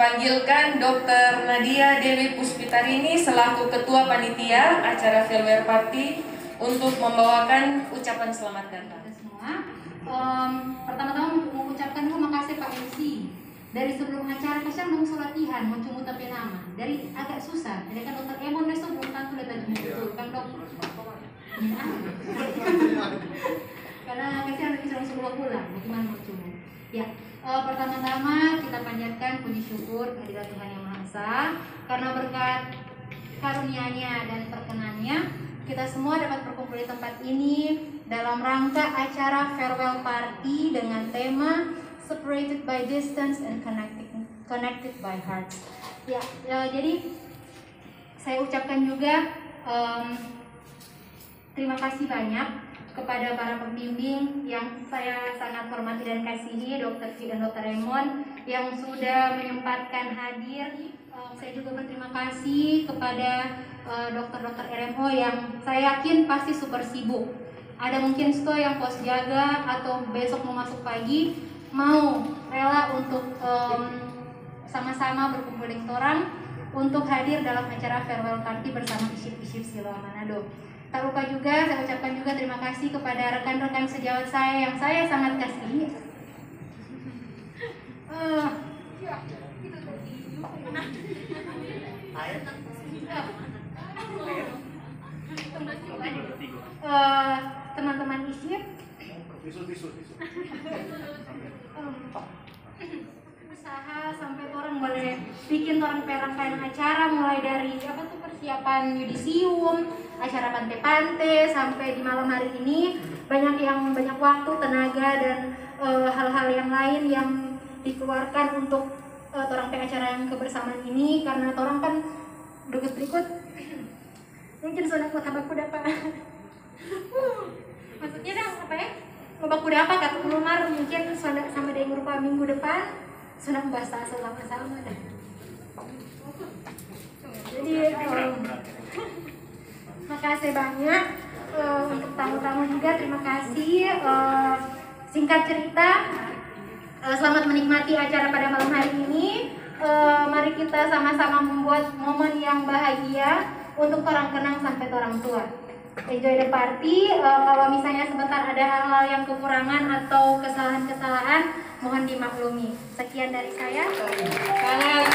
panggilkan Dr. Nadia Dewi Puspitarini selaku Ketua Panitia acara Farewell Party untuk membawakan ucapan selamat datang. Semua, pertama-tama mengucapkan terima kasih Pak MC. Dari sebelum acara kasih mau latihan, mau cuma tapi nama. Dari agak susah. Jadi kan Dokter Emon besok belum tentu lihat betul kan dok. Karena kasih anak bisa langsung pulang. Bagaimana mau cuma? Ya. Pertama-tama kita panjatkan puji syukur kehadirat Tuhan Yang Maha Esa karena berkat karunia-Nya dan perkenannya kita semua dapat berkumpul di tempat ini dalam rangka acara farewell party dengan tema Separated by Distance and Connected by Hearts. Jadi saya ucapkan juga terima kasih banyak kepada para pembimbing yang saya sangat hormati dan kasihi, Dr. Ki dan Dr. Raymond yang sudah menyempatkan hadir. Saya juga berterima kasih kepada dokter-dokter RMO yang saya yakin pasti super sibuk. Ada mungkin sto yang pos jaga atau besok mau masuk pagi, mau rela untuk sama-sama berkumpul dengan orang untuk hadir dalam acara farewell party bersama Iship Siloam Manado. Tak lupa juga saya ucapkan juga terima kasih kepada rekan-rekan sejawat saya yang saya sangat kasihi. Teman-teman Iship usaha sampai orang boleh bikin orang rangkaian acara mulai dari persiapan yudisium, acara pante-pante sampai di malam hari ini banyak waktu, tenaga dan hal-hal yang lain yang dikeluarkan untuk orang acara yang kebersamaan ini karena orang kan berikut mungkin sudah baku dapat maksudnya dah apa ya baku dapat kata kelumar mungkin sudah sama dengan rupa minggu depan sudah bahasa sama-sama dah. Jadi makasih banyak untuk tamu-tamu juga, terima kasih. Singkat cerita, selamat menikmati acara pada malam hari ini. Mari kita sama-sama membuat momen yang bahagia untuk orang kenang sampai orang tua. Enjoy the party. Kalau misalnya sebentar ada hal-hal yang kekurangan atau kesalahan-kesalahan, mohon dimaklumi. Sekian dari saya. Sangat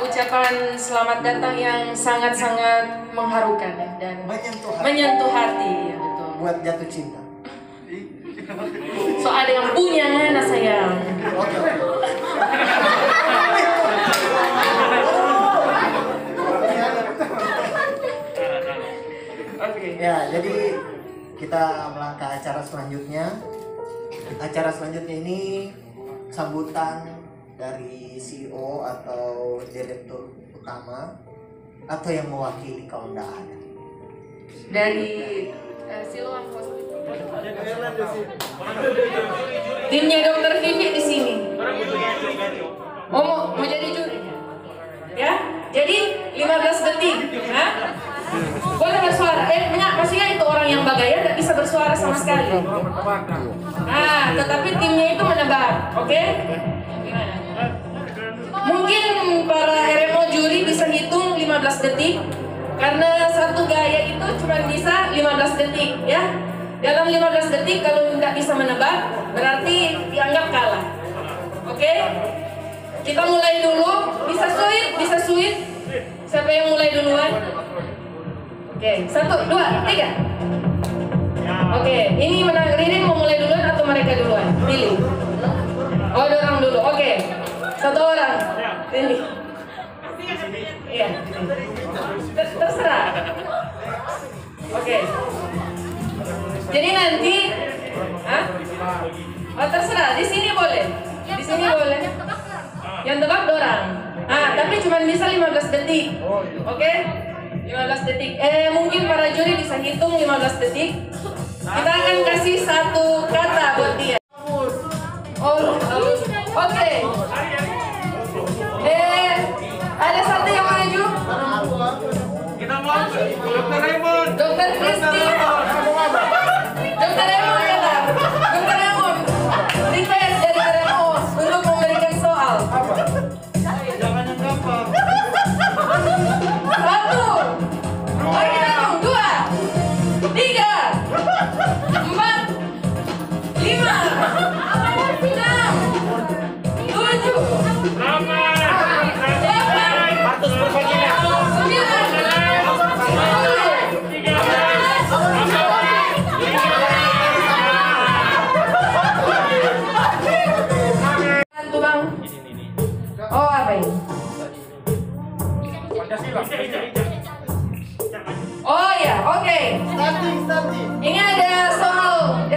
ucapan selamat datang yang sangat-sangat mengharukan ya, dan menyentuh hati ya, betul. Buat jatuh cinta. So ada yang punya anak sayang. Ya, jadi kita melangkah acara selanjutnya. Acara selanjutnya ini sambutan dari CEO atau direktur utama atau yang mewakili kalau tidak ada. Dari Siloam timnya Dokter Vivi di sini. Mau jadi juri? Ya, jadi 15 detik. Hah? Boleh bersuara. Pastinya itu orang yang bagaya tidak bisa bersuara sama sekali. Nah, tetapi timnya itu menebak, oke? Mungkin para RMO juri bisa hitung 15 detik karena satu gaya itu cuma bisa 15 detik ya. Dalam 15 detik kalau nggak bisa menebak berarti dianggap kalah. Oke? Kita mulai dulu. Bisa sweet. Siapa yang mulai duluan? Oke, 1, 2, 3. Oke, ini menang Ririn mau mulai duluan atau mereka duluan? Pilih. Oh, ada orang dulu. Oke. Satu orang. Pilih. Iya. Terserah. Oke. Jadi nanti oh, terserah. Di sini boleh. Di sini boleh. Yang tebak dorang. Tapi cuma bisa 15 detik. Oke? 15 detik. Mungkin para juri bisa hitung 15 detik. Kita akan kasih satu kata buat dia. Oke. Ada satu yang maju. Kita mau Dokter Raymond. Dokter Kristi. Dokter Raymond datang. Dokter Raymond. Request dari RMO untuk memberikan soal. Oh ya, oke. Ini ada soal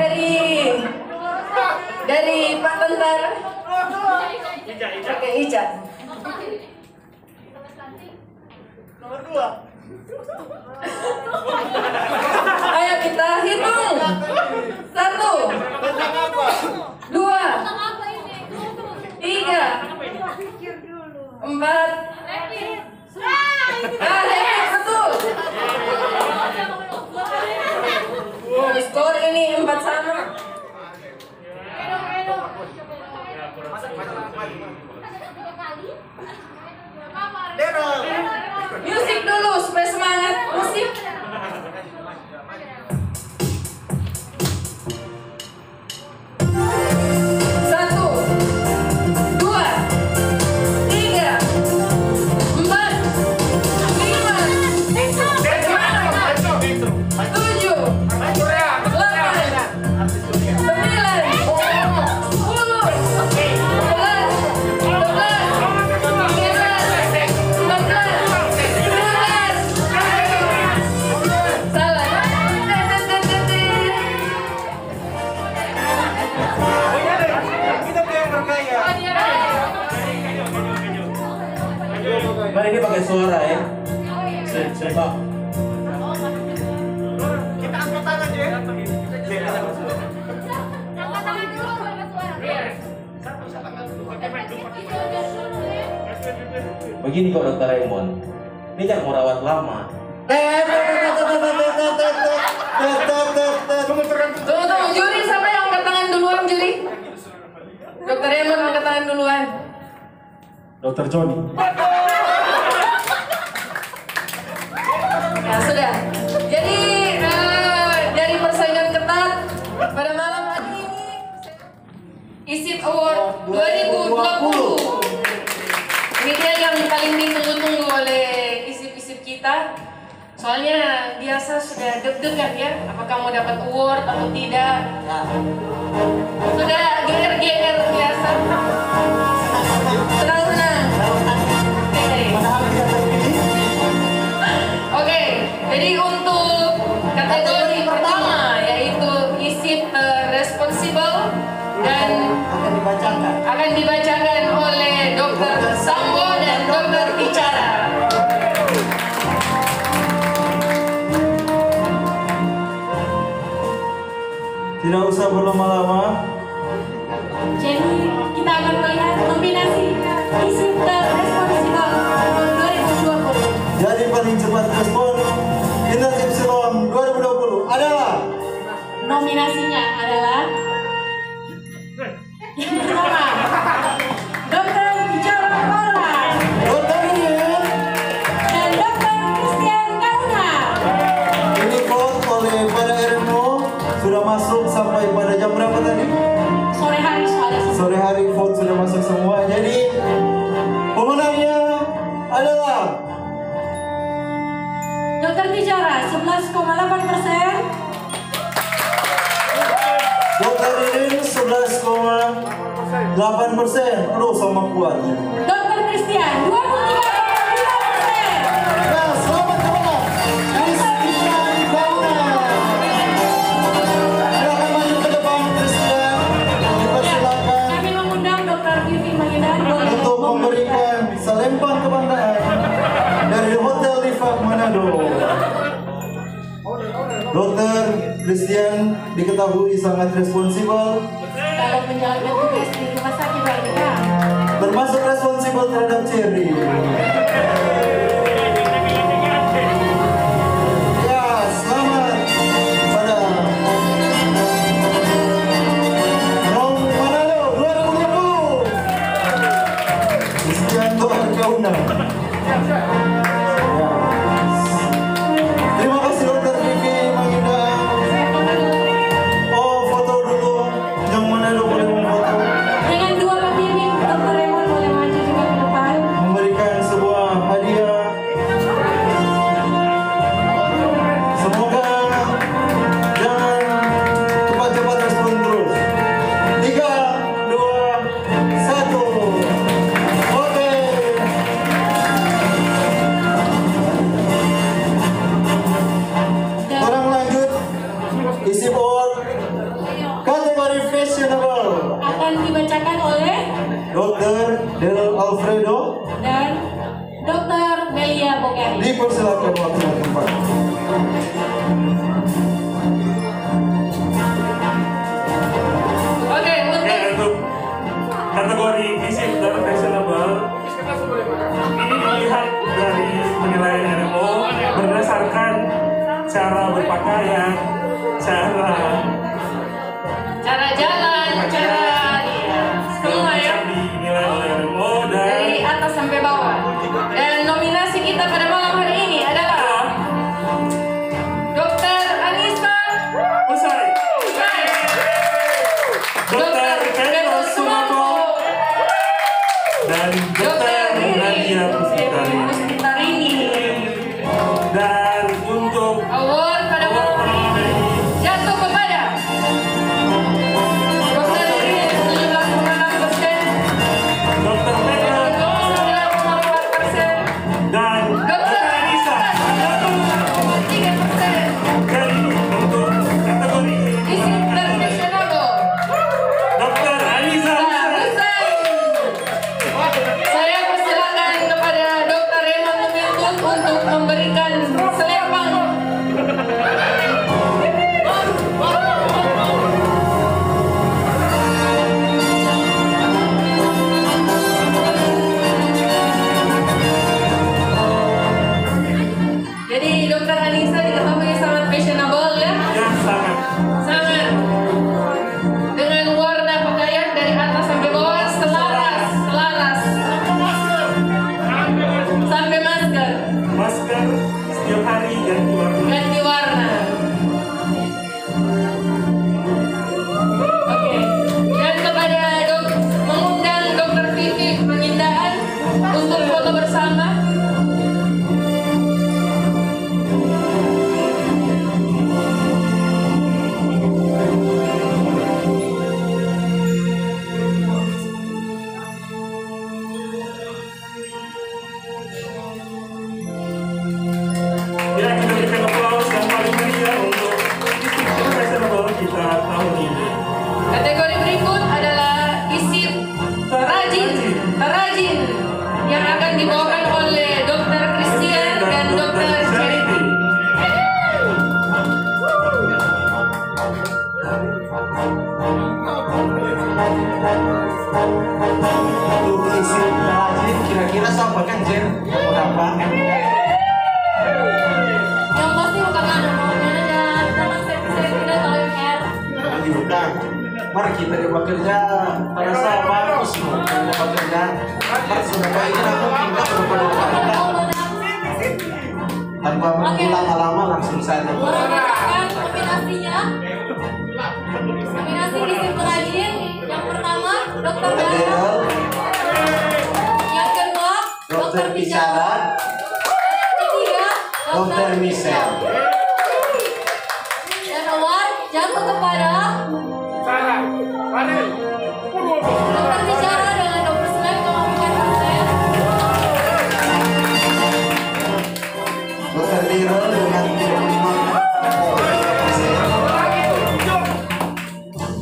dari Pak Tentara. Oke, Ica. Nomor 2. Ayo kita hitung. 1, 2, 3, 4. Betul. Skor ini 4 sama. Musik dulu supaya semangat. Musik. 'Mari ini pakai suara ya. Coba. Kita angkat tangan ya. Begini kok Dokter Raymond. Ini jangan mau rawat lama. Tunggu, juri siapa yang angkat tangan duluan, juri? Dokter Raymond angkat tangan duluan. Dokter Joni. Ya sudah. Jadi dari persaingan ketat pada malam hari ini ISIP Award 2020. Ini dia yang paling ditunggu-tunggu oleh ISIP-ISIP kita. Soalnya biasa sudah deg-degan ya, apakah mau dapat award atau tidak. Sudah GR-GR biasa. Tenang-tenang. Oke, jadi untuk kategori pertama yaitu ISIP responsible dan akan dibacakan oleh Dr. Sambo dan Dr. Bicara. Tidak usah berlama-lama. Jadi kita akan melihat nominasi ISIP responsible tahun 2020. Jadi paling cepat respon Internship Silom 2020 adalah Nominasinya adalah yang pertama Dr. Bicara Paula Dr. Ini. dan Dr. Christian Kauna. Ini vote oleh pada RMO sudah masuk sampai pada jam berapa tadi? Sore hari soalnya. Sore hari vote sudah masuk semua. Jadi pemenangnya adalah Dr. Bicara 11,8%. Dr. Ini 11,8%. Aduh sama kuatnya. Dr. Christian 23,5%. Nah, selamat kepada Christian Kauna. Silakan maju ke depan Christian. Dipersilakan Kami mengundang Dr. Vivi Magedan untuk memberikan selempang kebanggaan dari Hotel Rifat Manado. Dokter Christian diketahui sangat responsibel, dalam menjalankan tugas di rumah sakit Barika. termasuk responsibel terhadap Cherry. Ya, selamat pada Rom Manado 2020. Kristianto Arkauna. Ya. Terima kasih Dokter Vivi Maginda. Oh, foto dulu. Yang Manado boleh memfoto. Dengan dua pembimbing, Dr. Raymond boleh maju juga ke depan. Memberikan sebuah hadiah Dr. Del Alfredo. dan Dr. Melia Bogari. Dipersilakan waktu dan tempat. Oke, Oke, untuk kategori visit dan fashionable ini dilihat dari penilaian RMO berdasarkan cara berpakaian, cara jalan, cara semua ya. dinilai oleh RMO dan Dari atas sampai bawah. Dan nominasi kita pada malam hari ini adalah Dr. Anissa usai Dr. Pedro Sumarko dan Dr. Nadia Puspitarini. dan untuk Award pada malam hari ini jatuh kepada Dr. Irin 17,6%, Dr. Pedro 9,4%, dan Dr. Anissa. 3%. Jadi untuk kategori Visit Professional Dr. Anissa Usai. Saya persilakan kepada Dr. Raymond Lumintut untuk memberikan selempang. Jadi Dr. Anissa diketahui sangat fashionable ya. yang sangat Sangat dengan warna pakaian dari atas sampai bawah selaras sampai masker masker setiap hari ganti warna. Oke. Dan kepada mengundang Dr. Vivi Pengindaan untuk foto bersama. Ya, kita berikan aplaus yang paling meriah untuk Visit Fashionable kita tahun ini. Kategori berikut adalah isim terrajin yang akan dibawakan oleh Dr. Christian dan Dr. Charity. Untuk isi rajin kira-kira sama kan Jen? Berapa? Yang pasti bukan ada namanya dan nama saya tidak tahu yang Jadi bukan. Mari kita di bekerja terasa bagus loh. Kita bekerja. Sudah baiknya aku pindah kepada kita. Tanpa mengulang lama langsung saja. Kan nominasinya. Nominasi visit pengrajin yang pertama Dr. Bella, Adel, yang kedua Dokter Bicara, yang ketiga Dokter Michelle. dan award jatuh kepada Dokter Bicara dengan 29,4%. Dokter Diro dengan 35.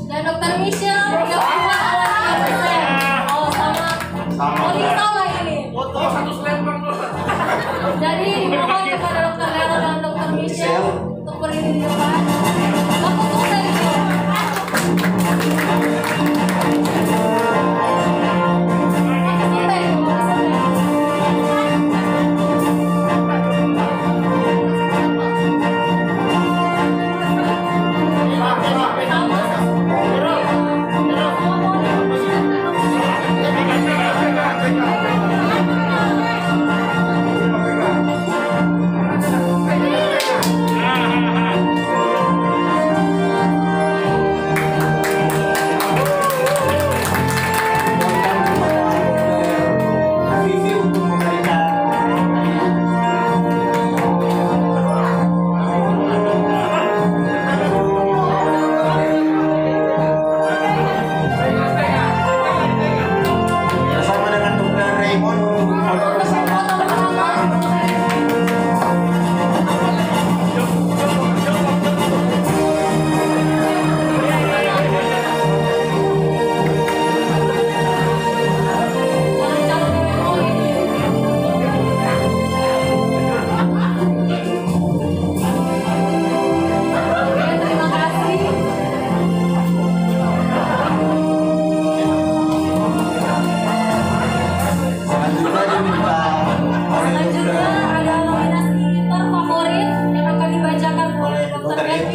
Dan Dokter Michelle 34,3%. Oh sama. Sama. Oh ini sama ini. Jadi dimohon kepada Dokter Lelo dan Dokter Michelle untuk berdiri di depan. Aku tunggu dari sini.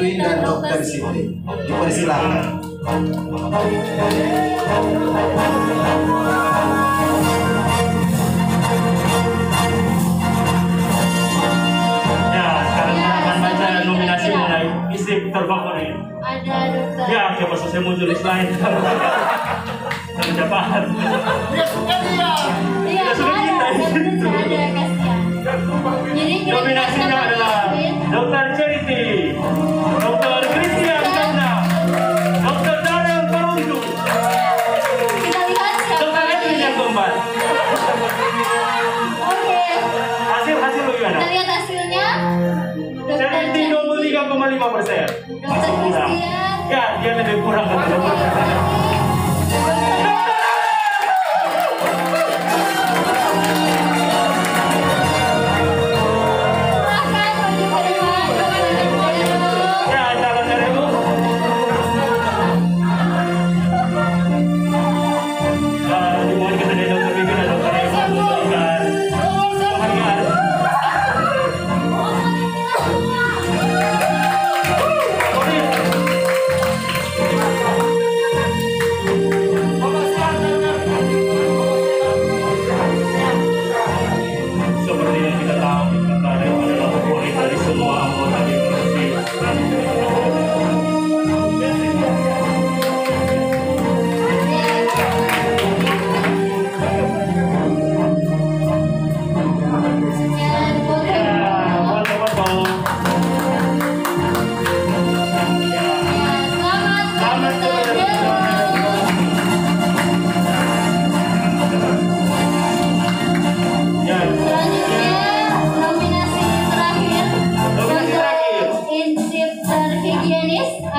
Dwi dan Dr. Siti. Dipersilakan. Ya, sekarang saya akan baca nominasi mulai istri terfavorit. Ada dokter. Ya, siapa saya muncul di slide. Ucapan. Iya, sudah kita. ada kasihan. Jadi Nominasinya adalah Dr. Charity, Dr. Christian Kanda, Dr. Darren Peruntu, kita lihat siapa Dr. Edwin yang keempat. Oke, Hasil bagaimana? kita lihat hasilnya. Dokter Charity 23,5%. Dokter Christian. Ya, dia lebih kurang dari Dr.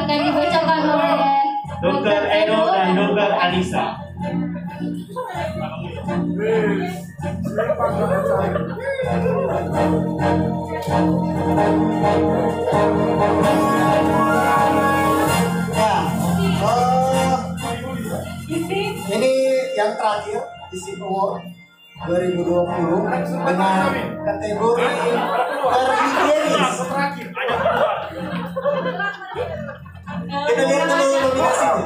akan dibacakan oleh Dr. Edo dan Dr. Anissa. Ini yang terakhir isi award 2020 dengan kategori terhigienis. Kita lihat dulu nominasinya.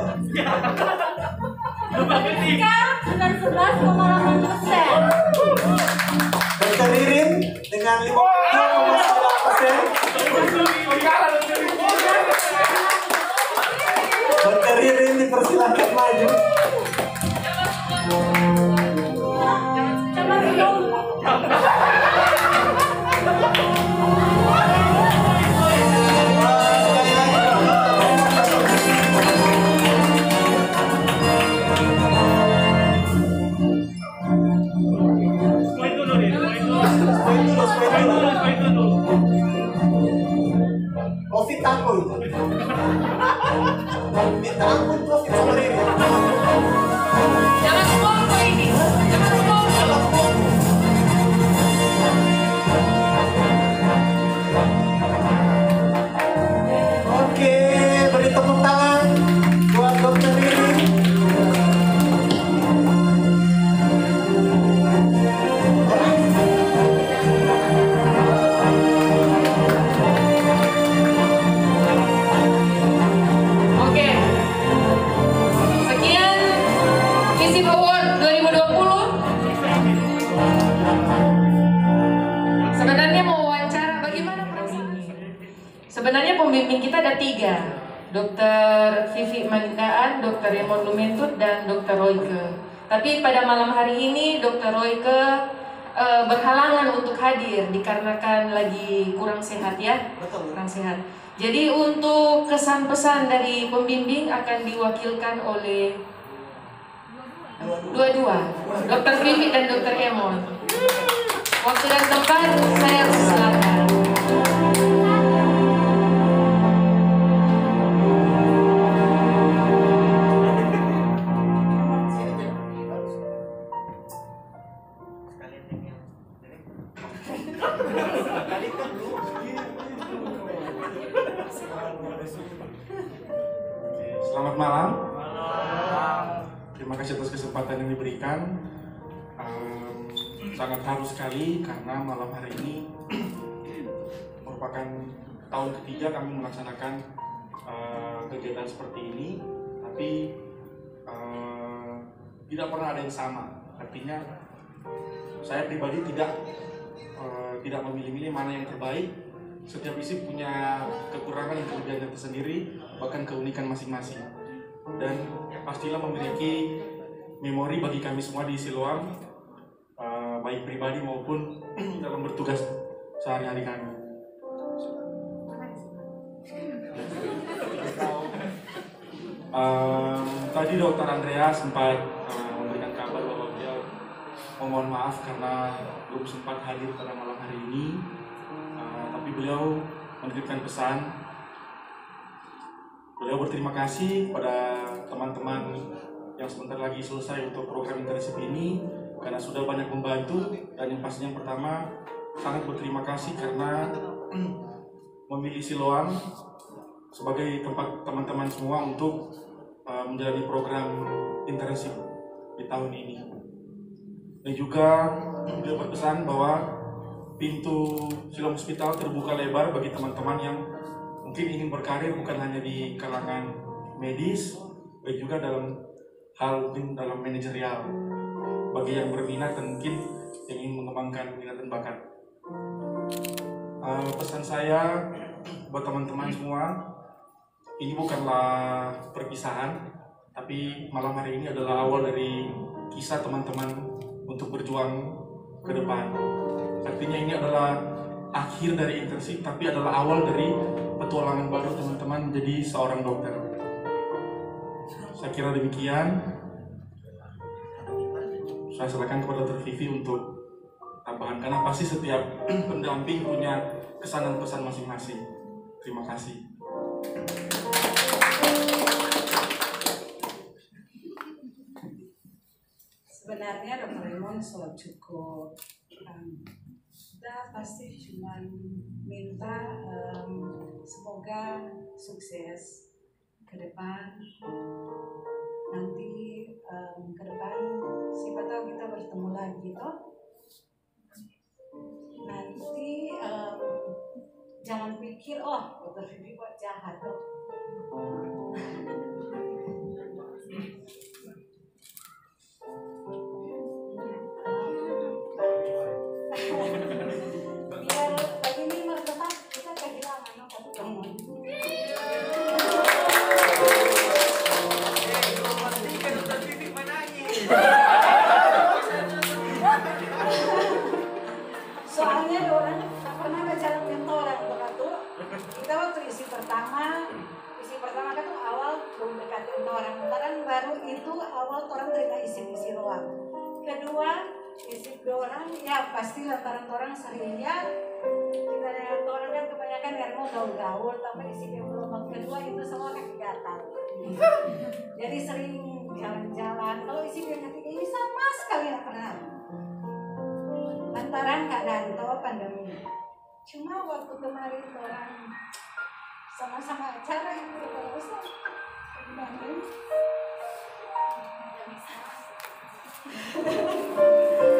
dengan 11,8%. Dr. Ririn dengan 52,9%. Dr. Ririn dipersilakan maju. Covid takut. Minta ampun Covid sama Ririn. Jangan ngomong ini. Jangan ngomong. Oke, beri tepuk tangan buat Dr. Ririn. Oke. Sekian Visi Award 2020. Sebenarnya mau wawancara bagaimana perasaannya? Sebenarnya pembimbing kita ada 3. Dr. Vivi Manikaan, Dr. Raymond Lumentut, dan Dr. Royke. Tapi pada malam hari ini Dr. Royke berhalangan untuk hadir dikarenakan lagi kurang sehat ya. Kurang sehat. Jadi untuk kesan pesan dari pembimbing akan diwakilkan oleh dua-dua, Dr. Vivi dan Dr. Emon. Waktu dan tempat saya silakan. Selamat malam. Terima kasih atas kesempatan yang diberikan. Sangat haru sekali karena malam hari ini merupakan tahun ketiga kami melaksanakan kegiatan seperti ini, tapi tidak pernah ada yang sama. Artinya saya pribadi tidak memilih-milih mana yang terbaik. Setiap ISIP punya kekurangan dan kelebihannya tersendiri, bahkan keunikan masing-masing. Dan pastilah memiliki memori bagi kami semua di Siloam, baik pribadi maupun dalam bertugas sehari-hari kami. Tadi Dr. Andrea sempat memberikan kabar bahwa beliau memohon maaf karena belum sempat hadir pada malam hari ini. Tapi beliau menitipkan pesan. Beliau berterima kasih pada teman-teman yang sebentar lagi selesai untuk program internship ini karena sudah banyak membantu, dan yang pastinya yang pertama sangat berterima kasih karena memilih Siloam sebagai tempat teman-teman semua untuk menjalani program internship di tahun ini. Dan juga beliau berpesan bahwa pintu Siloam Hospital terbuka lebar bagi teman-teman yang mungkin ingin berkarir bukan hanya di kalangan medis, baik juga dalam hal mungkin dalam manajerial. Bagi yang berminat dan mungkin yang ingin mengembangkan minat dan bakat. Pesan saya buat teman-teman semua, ini bukanlah perpisahan, tapi malam hari ini adalah awal dari kisah teman-teman untuk berjuang ke depan. Artinya ini adalah akhir dari internship, tapi adalah awal dari petualangan baru teman-teman menjadi seorang dokter. Saya kira demikian. Saya serahkan kepada Dr. Vivi untuk tambahan, karena pasti setiap pendamping punya kesan dan pesan masing-masing. Terima kasih. Sebenarnya Dr. Raymond sudah cukup. Kita pasti cuma minta semoga sukses ke depan. Nanti ke depan siapa tahu kita bertemu lagi toh. Nanti jangan pikir Dr. Vivi kok jahat toh. Biar lagi ini martabat kita kehilangan ketemu. Soalnya orang pernah bicara mentoran begitu. Kita waktu isi pertama kan awal belum dekat orang baru itu awal orang terima isi doang. Kedua isi orang ya pasti lantaran orang sering ya kita dengan orang kan kebanyakan mau gaul-gaul, tapi isi gelombang kedua itu semua kaki gatal. Jadi sering jalan-jalan. Kalau isi yang ketiga ini sama sekali nggak pernah. Lantaran keadaan atau pandemi. Cuma waktu kemarin orang sama-sama acara yang terus dibanding.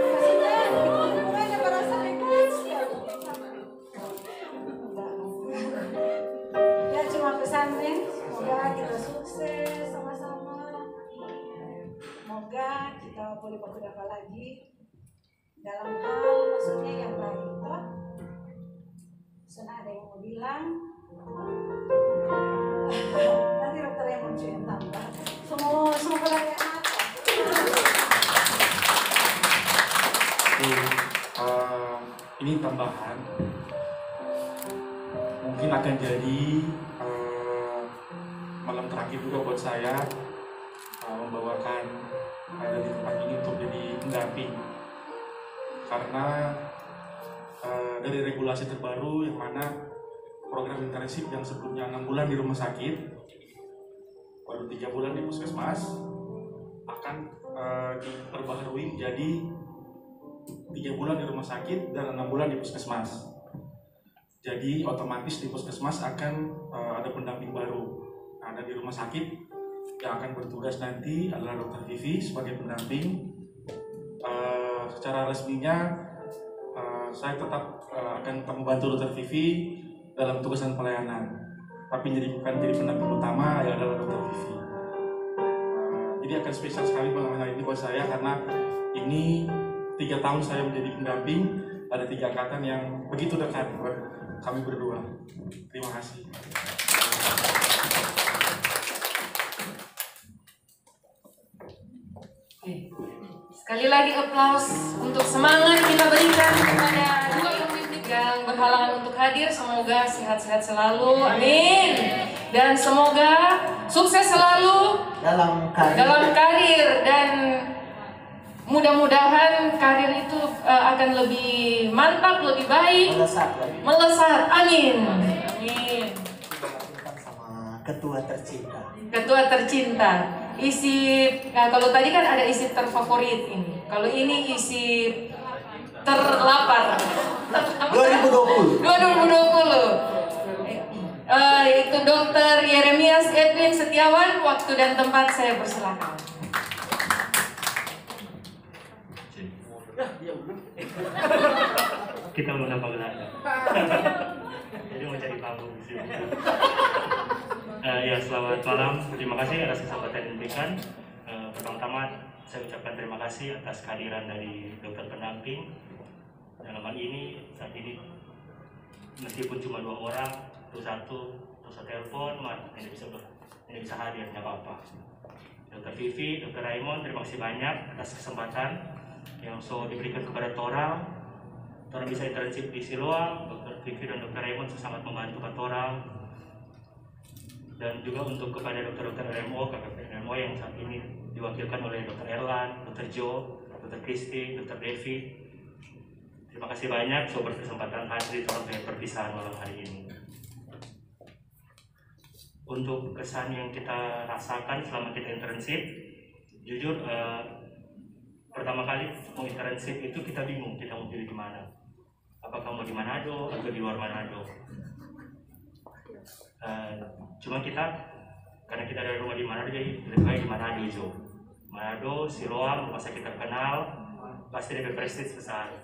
Maksudnya hubungannya merasa egois ya, cuma pesannya semoga kita sukses sama-sama, semoga kita boleh bekerja lagi dalam hal maksudnya yang baik toh. Ada yang mau bilang nanti dokter yang mau cuy tambah semua pertanyaan Ini tambahan mungkin akan jadi malam terakhir juga buat saya membawakan dari tempat ini untuk jadi pendamping, karena dari regulasi terbaru yang mana program internship yang sebelumnya 6 bulan di rumah sakit baru 3 bulan di puskesmas akan diperbaharui menjadi 3 bulan di rumah sakit dan 6 bulan di puskesmas. Jadi otomatis di puskesmas akan ada pendamping baru. Nah, ada di rumah sakit yang akan bertugas nanti adalah Dr. Vivi sebagai pendamping. Secara resminya saya tetap akan membantu Dr. Vivi dalam tugasan pelayanan, tapi bukan jadi pendamping utama ya adalah Dr. Vivi. Jadi akan spesial sekali pengalaman hari ini buat saya karena ini 3 tahun saya menjadi pendamping, ada 3 angkatan yang begitu dekat buat kami berdua. Terima kasih. Sekali lagi aplaus untuk semangat kita berikan kepada dua pemimpin yang berhalangan untuk hadir. Semoga sehat-sehat selalu, amin. Dan semoga sukses selalu dalam karir dan mudah-mudahan karir itu akan lebih mantap, lebih baik, melesat, amin. Amin. Sama ketua tercinta. Ketua tercinta. Isi, nah kalau tadi kan ada isi terfavorit ini. Kalau ini isi terlapar. 2020. Itu Dr. Yeremias Edwin Setiawan. Waktu dan tempat saya persilakan. Kita mau nambah gelar. Jadi mau cari panggung di sini. Ya, selamat malam. Terima kasih atas kesempatan yang diberikan. Pertama-tama saya ucapkan terima kasih atas kehadiran dari dokter pendamping. Dalam hal ini saat ini meskipun cuma 2 orang, terus satu telepon, ini bisa hadir, nggak apa-apa. Dokter Vivi, Dokter Raymond, terima kasih banyak atas kesempatan yang so diberikan kepada Torang bisa internship di Siloam. Dokter Vivi dan Dokter Raymond sangat membantu Torang. Dan juga untuk kepada dokter-dokter RMO, KKP RMO yang saat ini diwakilkan oleh Dr. Erlan, Dr. Jo, Dr. Kristi, Dr. Devi. Terima kasih banyak so berkesempatan hadir sampai perpisahan malam hari ini. Untuk kesan yang kita rasakan selama kita internship, jujur pertama kali mau internship itu kita bingung kita mau pilih di mana. Apakah mau di Manado atau di luar Manado? Cuma kita karena kita dari rumah di Manado, jadi lebih baik di Manado Jo. Manado, Siloam, rumah sakit terkenal, pasti lebih prestis besar.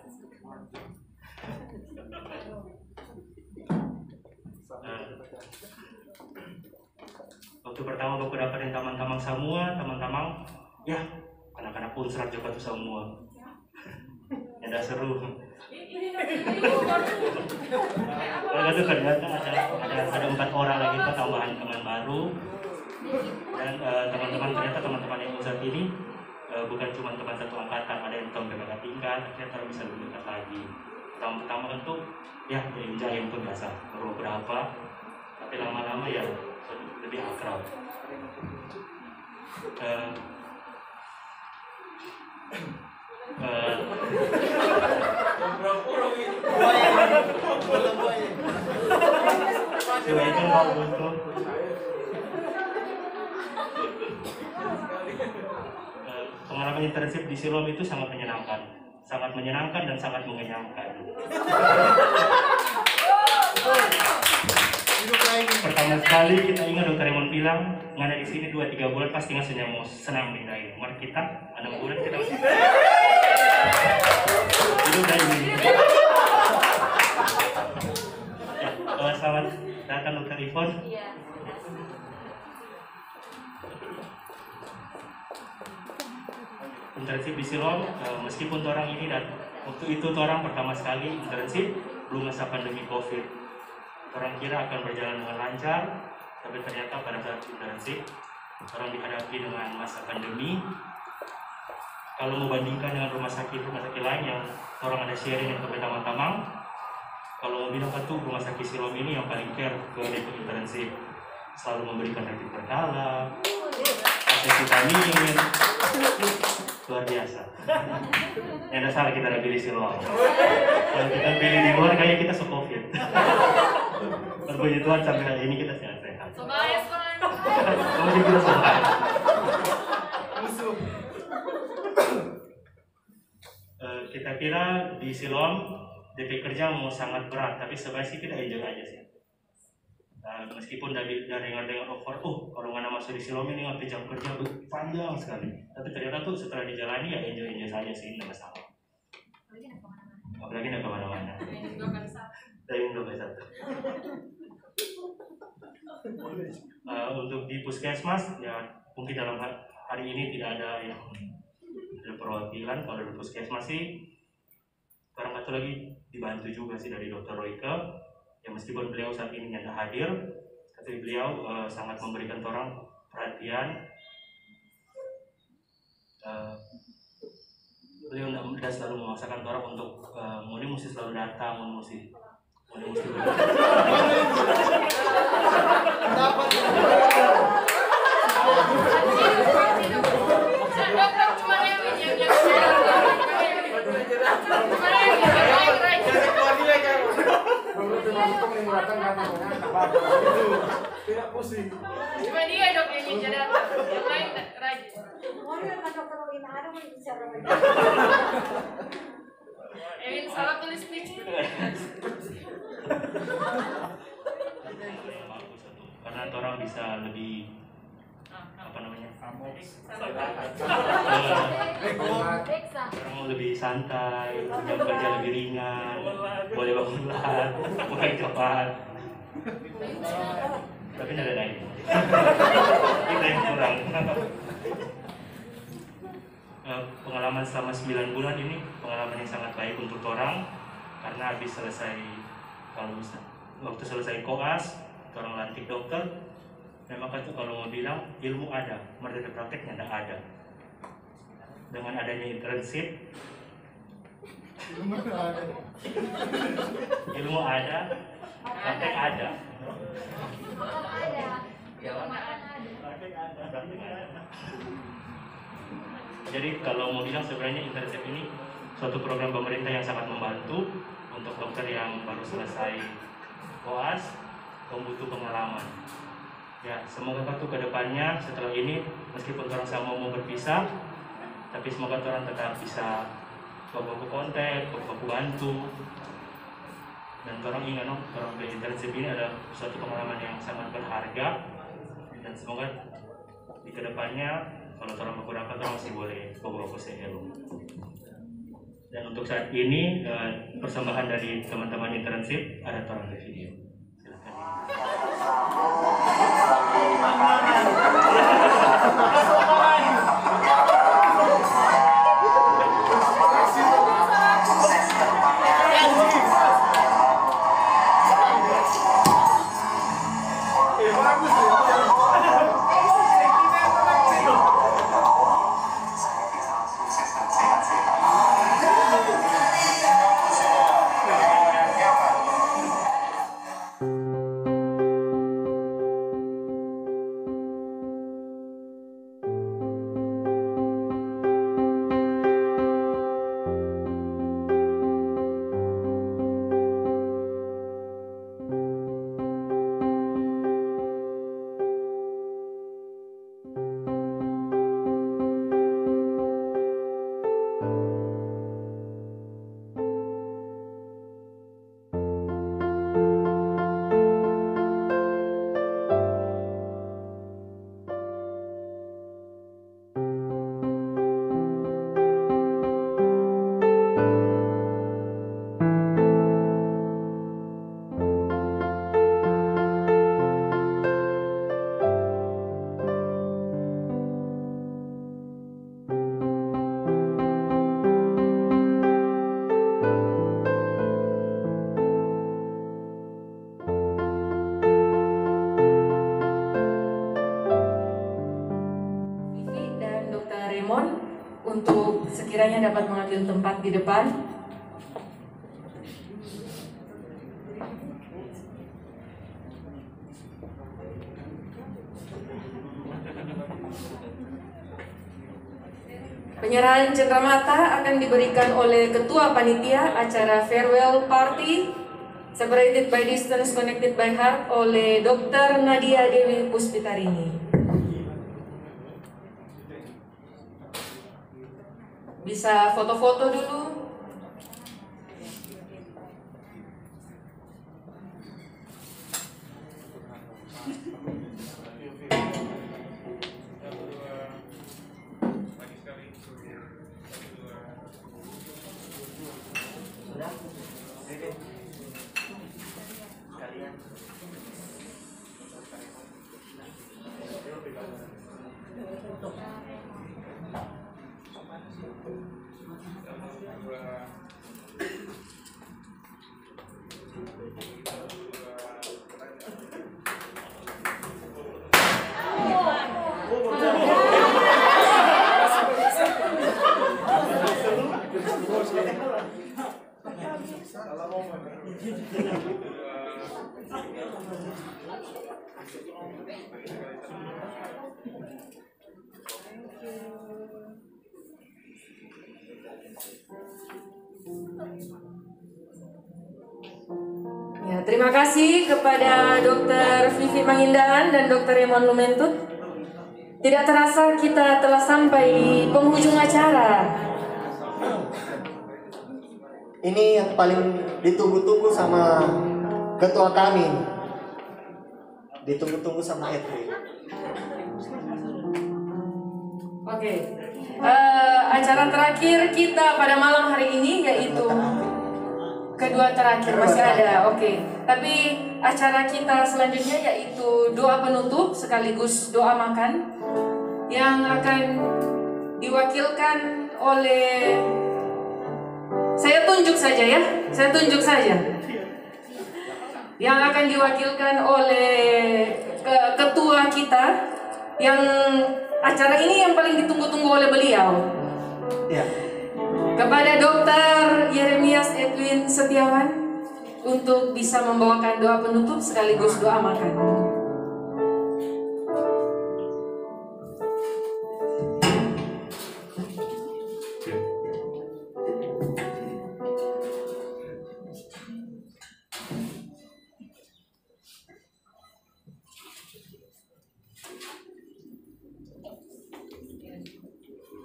Waktu pertama aku dapatin teman-teman semua, ya anak-anak pun serat juga tuh semua. Ada seru. Lalu ternyata ada 4 orang lagi tambahan teman baru, dan teman-teman yang saat ini bukan cuma teman satu angkatan, ada yang tahun berbeda tingkat, ternyata bisa lebih dekat lagi. Pertama tentu ya jaim pun biasa baru berapa, tapi lama-lama ya lebih akrab. Pengalaman internship di Siloam itu sangat menyenangkan dan sangat mengenyangkan. Pertama sekali kita ingat Dr. Raymond bilang, ngana di sini 2-3 bulan pasti ngasihnya mau senang bingkai. Mari kita 6 bulan kita masih itu dari ini. Ya, selamat datang Dr. Ivon. Internship di Siloam, meskipun orang ini dan waktu itu orang pertama sekali internship belum masa pandemi COVID. Orang kira akan berjalan dengan lancar, tapi ternyata pada saat internship orang dihadapi dengan masa pandemi. Kalau membandingkan dengan rumah sakit lain yang orang ada sharing yang teman-teman, kalau mau bilang tuh rumah sakit Siloam ini yang paling care ke internship, selalu memberikan rapid berkala, akses vitamin, luar biasa. Yang ada salah kita ada pilih Siloam. Kalau kita pilih di luar kayak kita se-covid. Berpuji Tuhan sampai hari ini kita sehat-sehat. Mungkin kita sehat. Kita kira di Siloam DP kerja mau sangat berat, tapi sebenarnya kita enjoy aja sih. Meskipun dari dengar offer, kalau nggak masuk di Siloam ini nggak jam kerja panjang sekali. Tapi ternyata tuh setelah dijalani ya enjoy saja sih, nggak masalah. apalagi nggak kemana-mana. Dari 21. Untuk di puskesmas ya mungkin dalam hari ini tidak ada yang ada perwakilan. Kalau di puskesmas sih orang satu lagi dibantu juga sih dari Dr. Royke yang meskipun beliau saat ini tidak hadir, tapi beliau sangat memberikan orang perhatian. Beliau tidak selalu memaksakan orang untuk Muni mesti selalu datang, Muni mesti tidak pusing. Cuma dia dok yang bisa datang, yang lain rajin. Evin salah tulis speech. Karena orang bisa lebih apa namanya? Orang lebih santai, jam kerja lebih ringan, boleh bangun lat, mulai cepat. Tapi tidak ada lain. Kita yang kurang. Pengalaman selama 9 bulan ini pengalaman yang sangat baik untuk orang karena habis selesai waktu selesai koas orang lantik dokter memang kan kalau mau bilang ilmu ada, merdeka prakteknya tidak ada. Dengan adanya internship ilmu ada, praktek ada. Jadi kalau mau bilang sebenarnya internship ini suatu program pemerintah yang sangat membantu untuk dokter yang baru selesai koas, membutuh pengalaman. Ya, semoga ke depannya setelah ini meskipun orang sama mau berpisah, tapi semoga orang tetap bisa baku kontak, baku bantu. Dan orang ingat orang internship ini adalah suatu pengalaman yang sangat berharga dan semoga di kedepannya kalau orang beberapa orang masih boleh bawa ke CL. Dan untuk saat ini persembahan dari teman-teman internship ada orang di video. Untuk sekiranya dapat mengambil tempat di depan. Penyerahan cenderamata akan diberikan oleh Ketua Panitia acara Farewell Party Separated by Distance Connected by Heart oleh Dr. Nadia Dewi Puspitarini. Bisa foto-foto dulu. Sudah? Ya, terima kasih kepada Dr. Vivi Mangindaan dan Dr. Raymond Lumentut. Tidak terasa kita telah sampai di penghujung acara. Ini yang paling ditunggu-tunggu sama ketua kami. Ditunggu-tunggu sama Edwin. Oke. Acara terakhir kita pada malam hari ini yaitu kedua terakhir masih ada. Oke. Tapi acara kita selanjutnya yaitu doa penutup sekaligus doa makan yang akan diwakilkan oleh, saya tunjuk saja ya. Saya tunjuk saja. Yang akan diwakilkan oleh ketua kita yang acara ini yang paling ditunggu-tunggu oleh beliau. Ya. Kepada Dr. Yeremias Edwin Setiawan untuk bisa membawakan doa penutup sekaligus doa makan.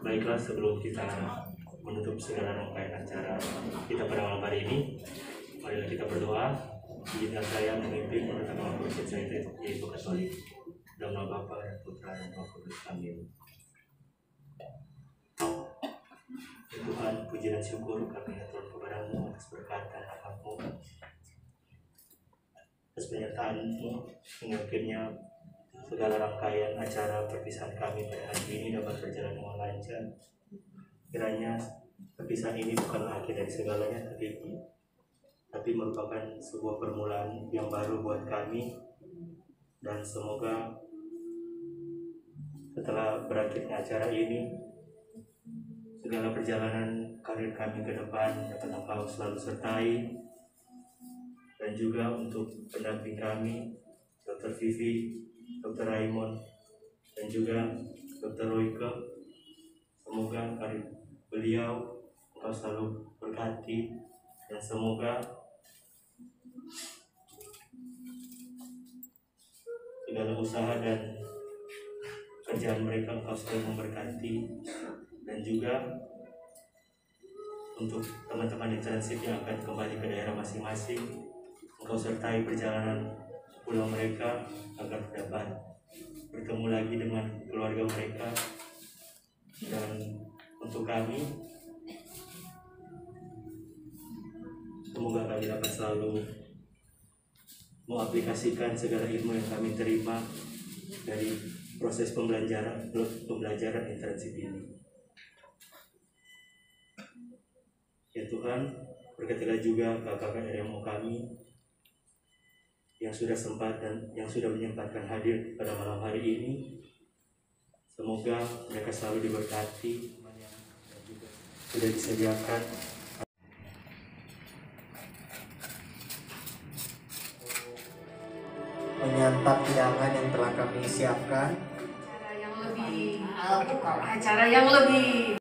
Baiklah, sebelum kita menutup segala rangkaian acara kita pada malam hari ini, marilah kita berdoa. Izinkan saya memimpin pertemuan Kursi saya yaitu Katolik. Dalam nama Bapa dan Putra dan Roh Kudus. Amin. Ya Tuhan, puji dan syukur kami atur kepada-Mu atas berkat dan rahmat-Mu, atas penyertaan-Mu hingga akhirnya segala rangkaian acara perpisahan kami pada hari ini dapat berjalan dengan lancar. Kiranya perpisahan ini bukanlah akhir dari segalanya, tapi merupakan sebuah permulaan yang baru buat kami, dan semoga setelah berakhirnya acara ini segala perjalanan karir kami ke depan dapat Engkau selalu sertai, dan juga untuk pendamping kami Dr. Vivi, Dr. Raymond, dan juga Dr. Royke. Semoga karir beliau Engkau selalu berkati, dan semoga segala usaha dan kerjaan mereka Engkau selalu memberkati, dan juga untuk teman-teman di transit yang akan kembali ke daerah masing-masing, Engkau sertai perjalanan pulang mereka agar dapat bertemu lagi dengan keluarga mereka. Dan untuk kami, semoga kami dapat selalu mengaplikasikan segala ilmu yang kami terima dari proses pembelajaran intensif ini. Ya Tuhan, berkatilah juga kakak-kakak RMO kami yang sudah sempat dan yang sudah menyempatkan hadir pada malam hari ini. Semoga mereka selalu diberkati dan juga sudah disediakan Menyantap hidangan yang telah kami siapkan. Acara yang lebih